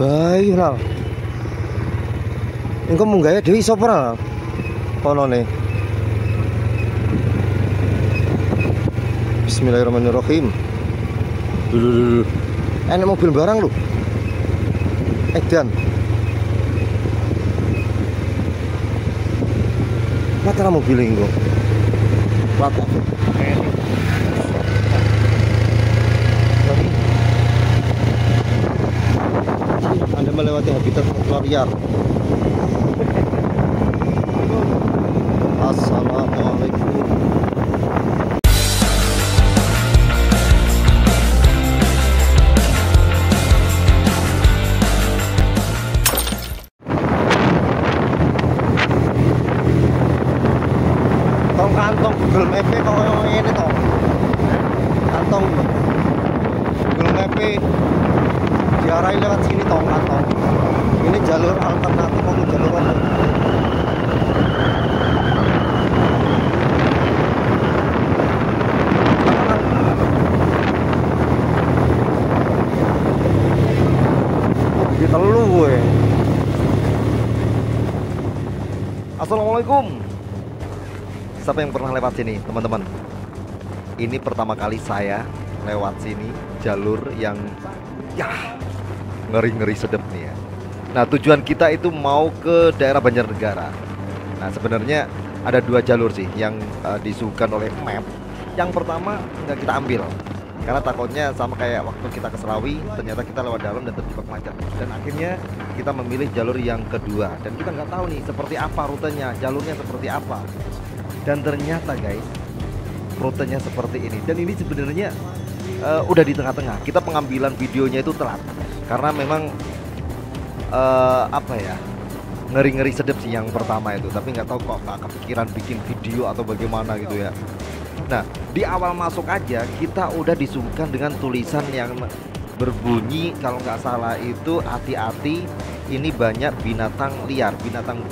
Baiklah. Engko munggah dhewe iso ora? Konone. Bismillahirrahmanirrahim. Dulu. Enak mobil barang lu. Edan. Mata mobil engko. Mata. Anda melewati habitat satwa liar. Assalamualaikum. Tong kantong Google Map kok ngene to. Kantong Google Map diarahi lewat sini tong kantong. Ini jalur alternatif mau jalur apa? Di telu gue. Assalamualaikum. Siapa yang pernah lewat sini, teman-teman? Ini pertama kali saya lewat sini, jalur yang ya ngeri-ngeri sedep nih ya. Nah, tujuan kita itu mau ke daerah Banjarnegara. Nah, sebenarnya ada dua jalur sih yang disuguhkan oleh map. Yang pertama nggak kita ambil karena takutnya sama kayak waktu kita ke Selawi, ternyata kita lewat dalam dan terjebak macet. Dan akhirnya kita memilih jalur yang kedua. Dan kita nggak tahu nih seperti apa rutenya, jalurnya seperti apa. Dan ternyata guys, rutenya seperti ini. Dan ini sebenarnya udah di tengah-tengah. Kita pengambilan videonya itu telat karena memang apa ya, ngeri-ngeri sedep sih yang pertama itu. Tapi nggak tahu kok nggak kepikiran bikin video atau bagaimana gitu ya. Nah, di awal masuk aja kita udah disuguhkan dengan tulisan yang berbunyi kalau nggak salah itu hati-hati, ini banyak binatang liar, binatang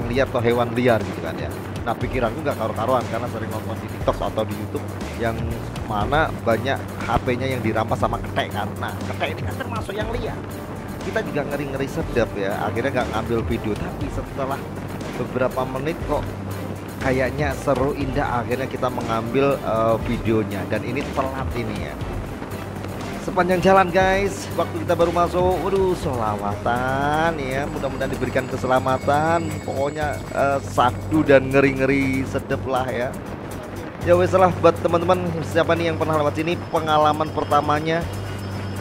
liar atau hewan liar gitu kan ya. Nah, pikiranku nggak karu-karuan karena sering nonton di TikTok atau di YouTube yang mana banyak HP-nya yang dirampas sama ketek kan. Nah, ketek ini kan termasuk yang liar. Kita juga ngeri-ngeri sedap ya. Akhirnya nggak ngambil video, tapi setelah beberapa menit kok kayaknya seru indah, akhirnya kita mengambil videonya. Dan ini telat ini ya. Sepanjang jalan guys, waktu kita baru masuk, waduh, sholawatan ya, mudah-mudahan diberikan keselamatan. Pokoknya sadu dan ngeri-ngeri sedep lah ya. Ya wes lah, buat teman-teman siapa nih yang pernah lewat sini, pengalaman pertamanya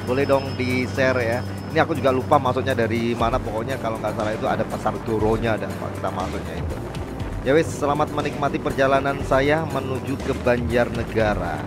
boleh dong di share ya. Ini aku juga lupa masuknya dari mana, pokoknya kalau nggak salah itu ada pasar Doronya dan kita masuknya itu. Ya wes, selamat menikmati perjalanan saya menuju ke Banjarnegara.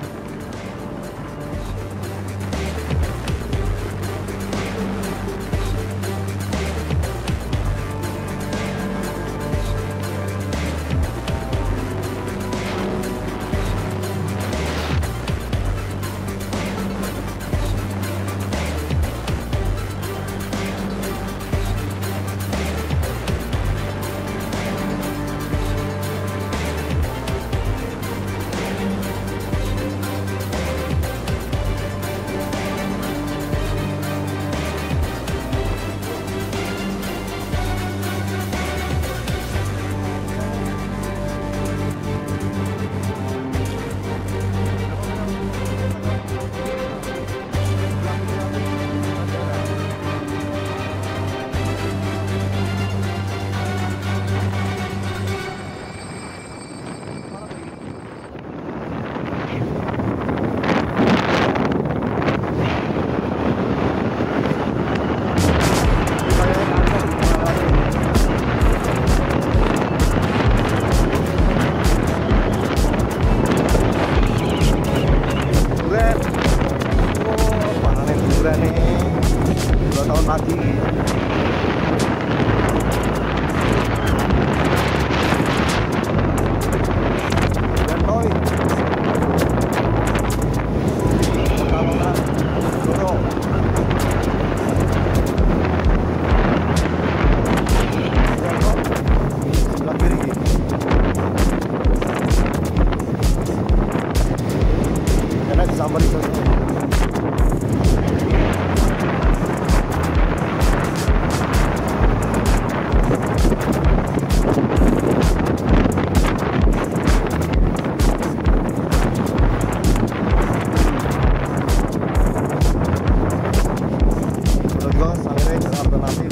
bos, akhirnya jalan alternatif.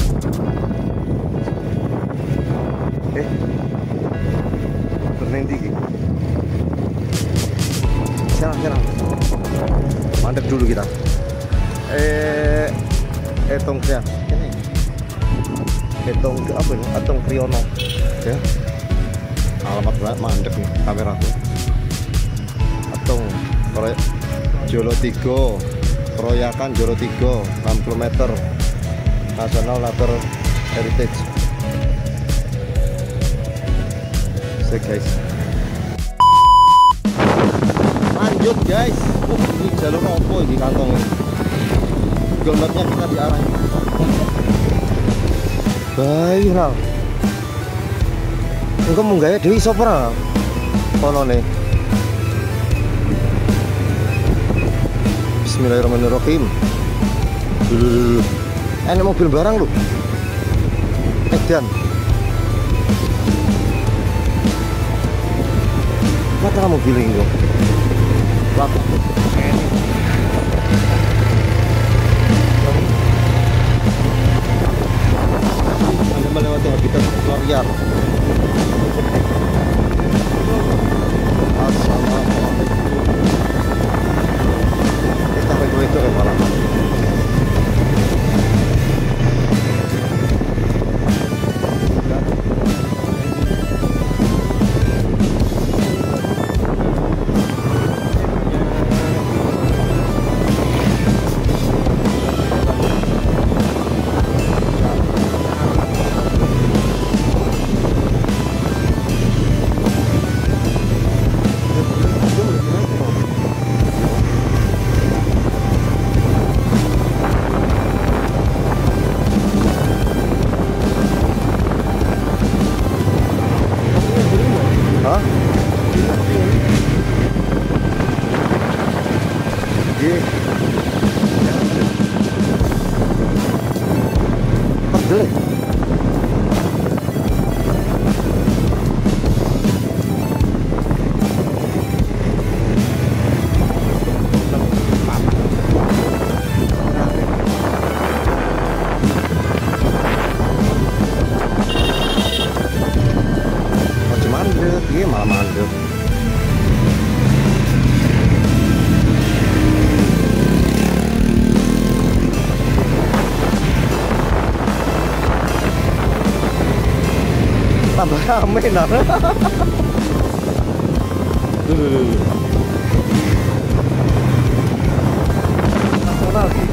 Bening tinggi. Serang. Mandek dulu kita. Etong ya. Ini. Etong apa ini? Etong Priyono. Ya. Alamat banget mandek nih kameraku. Etong Jolo 3. Keroyakan Jolo 3, 6 km. National Nature Heritage. Guys, lanjut guys. Ini jalur opo di kantong ini. Gomatnya kita diarahin. Baik lah. Engko munggah dewi sopra. Kono nih. Bismillahirrahmanirrahim. Ini mobil barang lu. Edan. Mata kamu giling kok. Wah. Anda melewati habitat liar. Assalamualaikum. Kita itu malah. Malah mandek. Tambah rame nah. Nasional sih.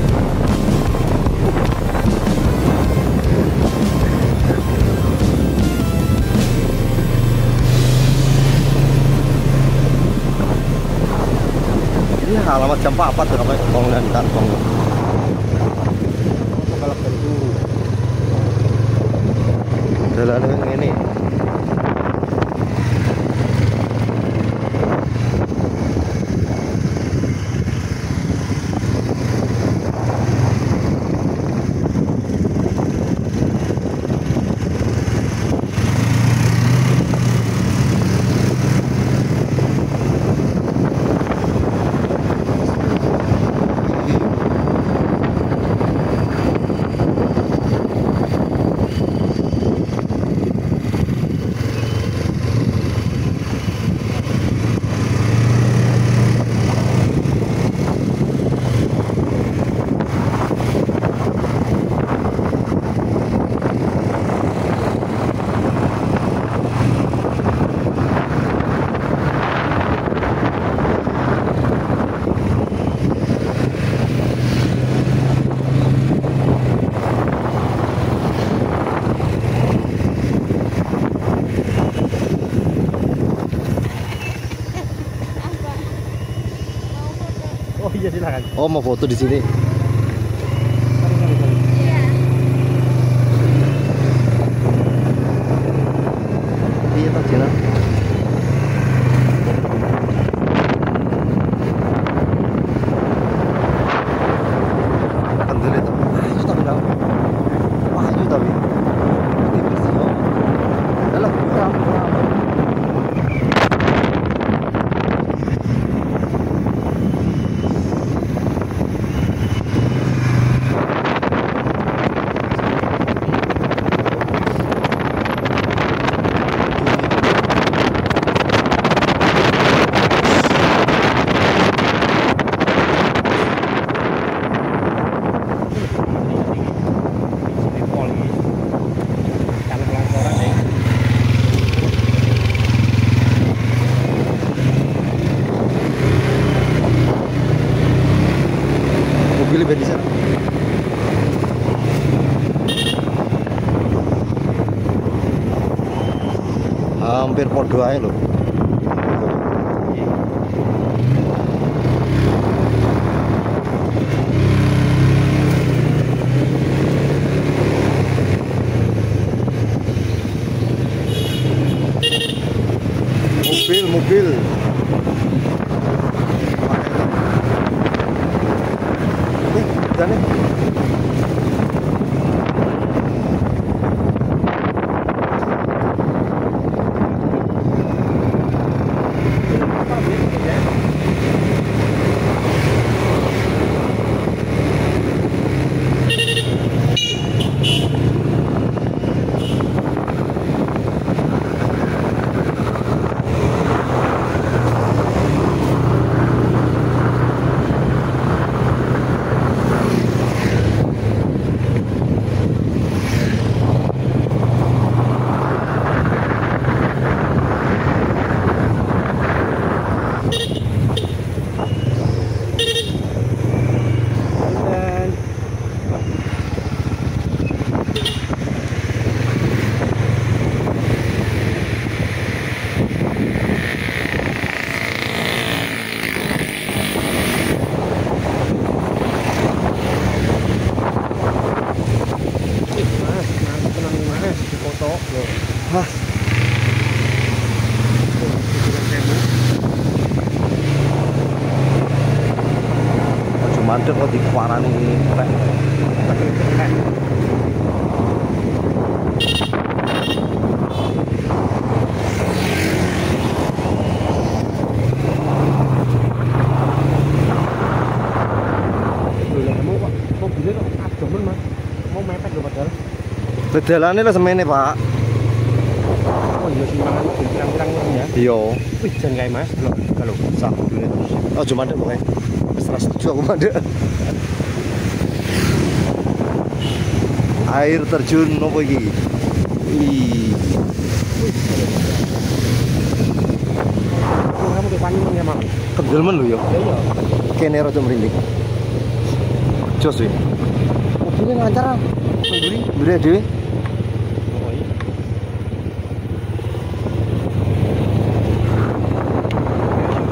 Ini alamat jam 4 sampai tong dan kantong. Balap tentu. Jalan ini. Oh iya silakan. Oh mau foto di sini. Iya tak jalan. Kendel itu. Itu tapi tahu. Wah itu tapi. Ini bersih kok. Dalam kurang. hampir podo ae lho. Mobil. Udah nih. Mandek kok dikuarani rek. Bedalane lah semene, Pak. Oh iya sih mangan pirang-pirang ya. Iya. Wih, jan kae Mas, delok kalau Sak dune terus. Oh, cuma mandek pokoke. Wis ora setuju aku mandek. Air terjun nopo iki? Wih. oh, kamu ke Paniman ya, Mak? Kedelmen lho ya. Iya. Kene rada merinding. Jos wih. Mobilnya lancar ah. Mandiri. Mbure dhewe. Oh iya.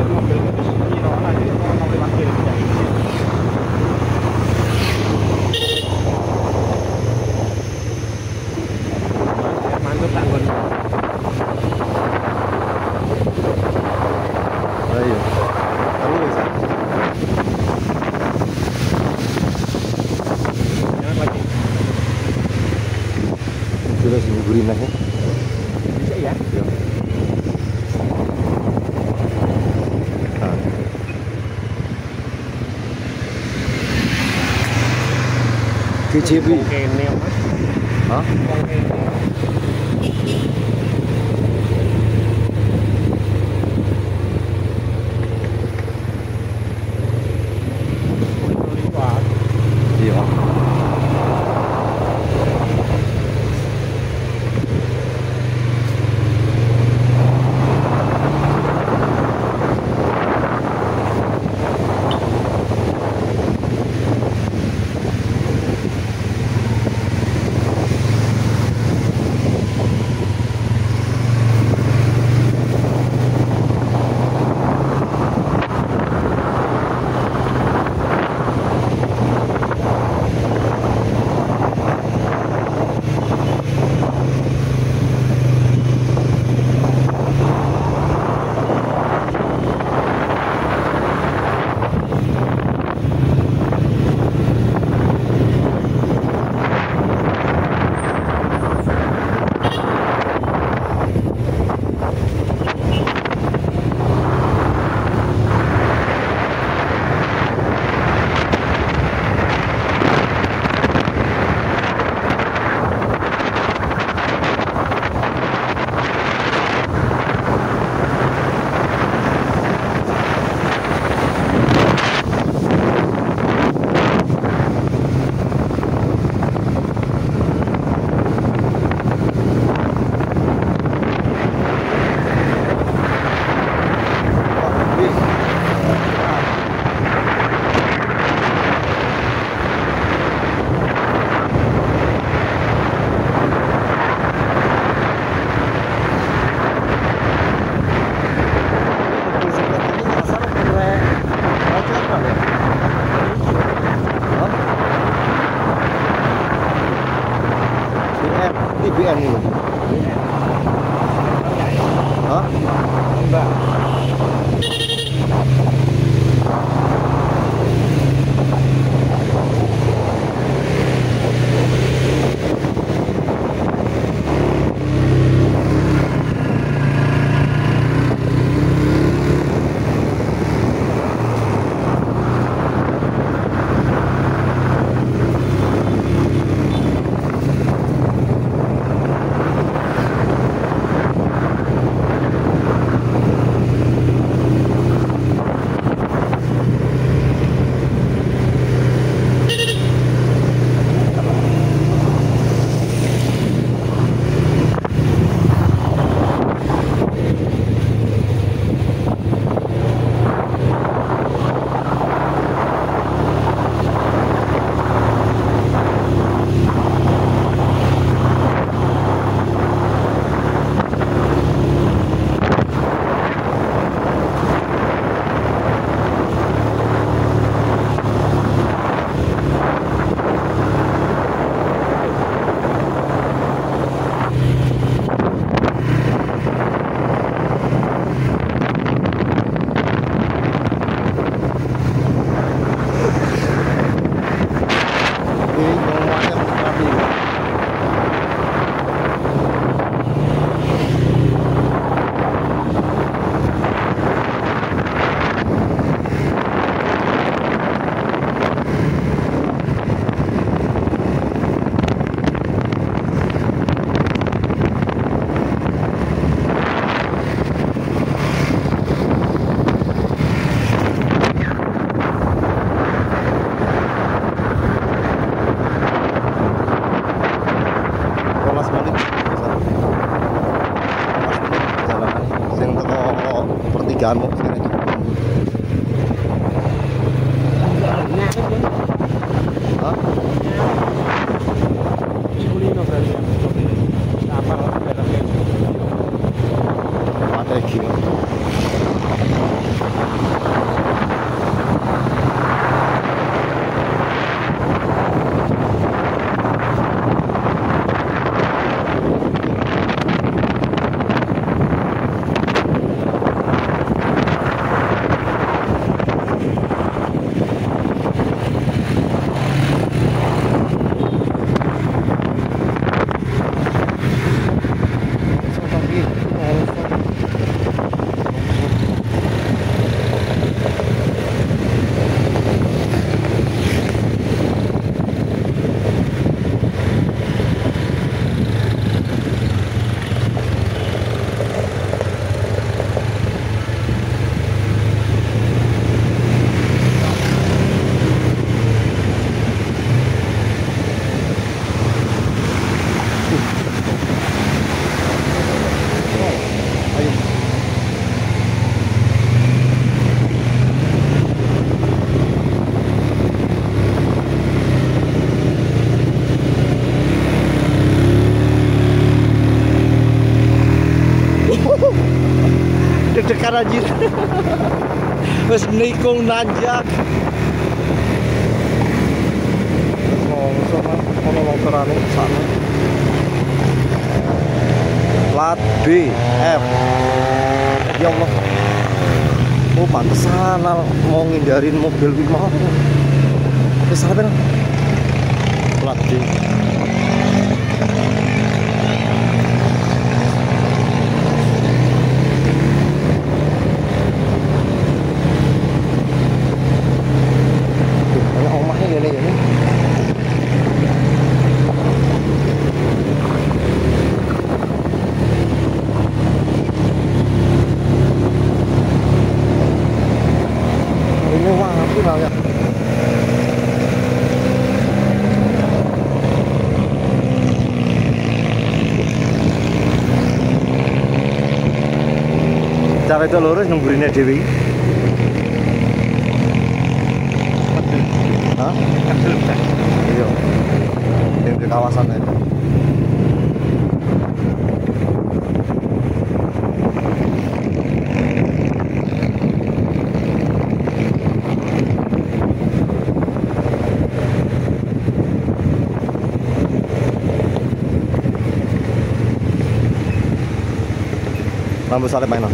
Mobil terus nyirok aja orang mobil parkir. Mantap tanggon. Ayo. Aku wis. Jangan lagi. Terus nguburin neh. Bisa ya? Ya. KJP. Kene, Mas. Hah? Wong kene. Liwat. Iya. ini BN ini. Hah? Enggak. pertigaan mau sini. Hah? Kulino berarti ya. Apa dalamnya? Ada gini. Deg-degan anjir. Wes nikung nanjak. Longsor kan, ono longsorane sana. Plat B F. Ya Allah. Oh pantesan mau ngindarin mobil gue mau. Wes sampe plat B. Cara itu lurus nungguinnya Dewi. Hah? Iya. Yang ke kawasan itu. Lampu salib mainan.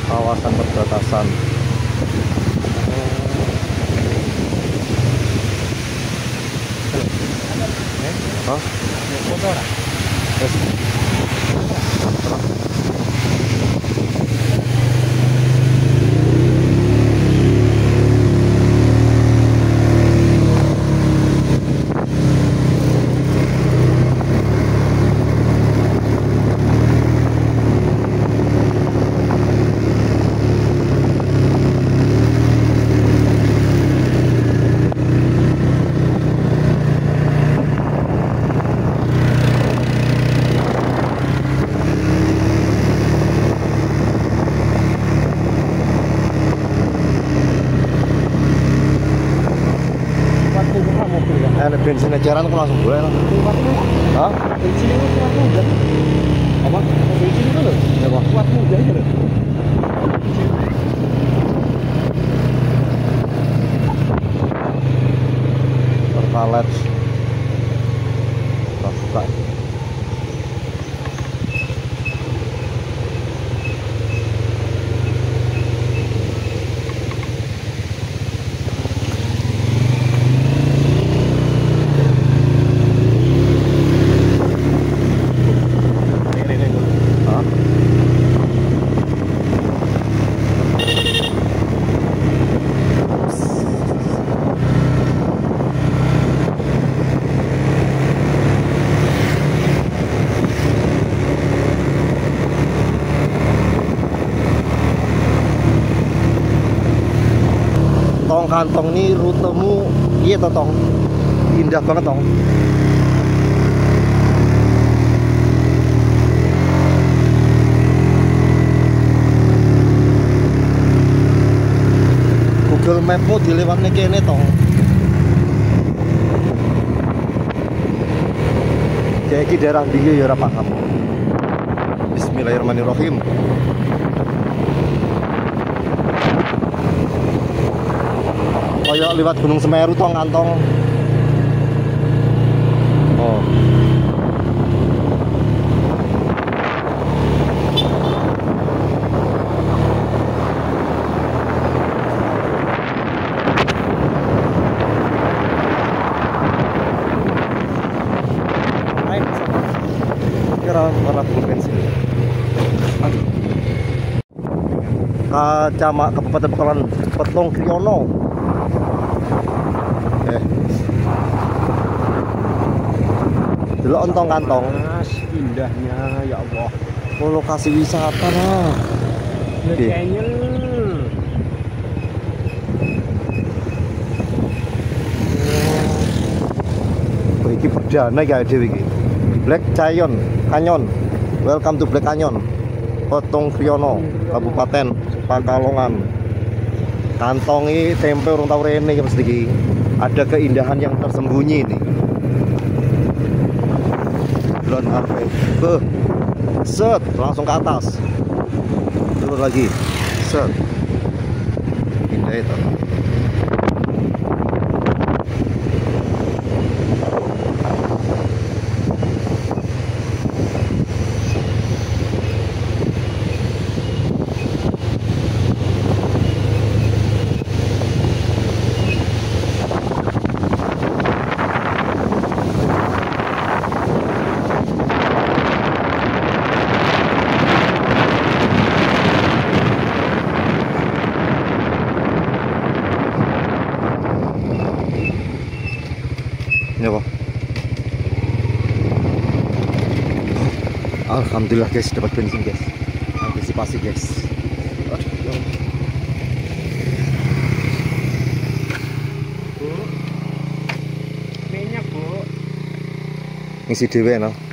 Kawasan perbatasan. Hah? Yes. Ada bensin eceran aku langsung boleh lah. Hah? Bensin itu kuat muda. Apa? Bensin itu loh. Ya, Pak. Kuat muda itu loh. Pertalite. Kita buka. Hah? Tong kantong ini rutemu iya toh tong, indah banget tong. Google Mapmu dilewatnya kene tong. Kayak iki daerah ndi ya ora paham. Bismillahirrahmanirrahim. Kayak lewat Gunung Semeru tong kantong. Oh. Kira warna bensin. Kacamata Kabupaten Pekalongan Petung Kriono. Delok ontong kantong. Mas, indahnya ya Allah. Oh, lokasi wisata lah. Oke. Canyon. Oh, iki perdana ya dhewe iki. Black Canyon. Welcome to Black Canyon. Petung Kriono, Kabupaten Pekalongan. Kantongi tempe urung tau rene iki mesti iki. Ada keindahan yang tersembunyi ini. Drone RV. Set, langsung ke atas. Turun lagi. Set. Indah itu. Ya apa? Alhamdulillah guys, dapat bensin guys. Antisipasi guys. Aduh, ya Allah. Bu, minyak bu. Ngisi dhewe no.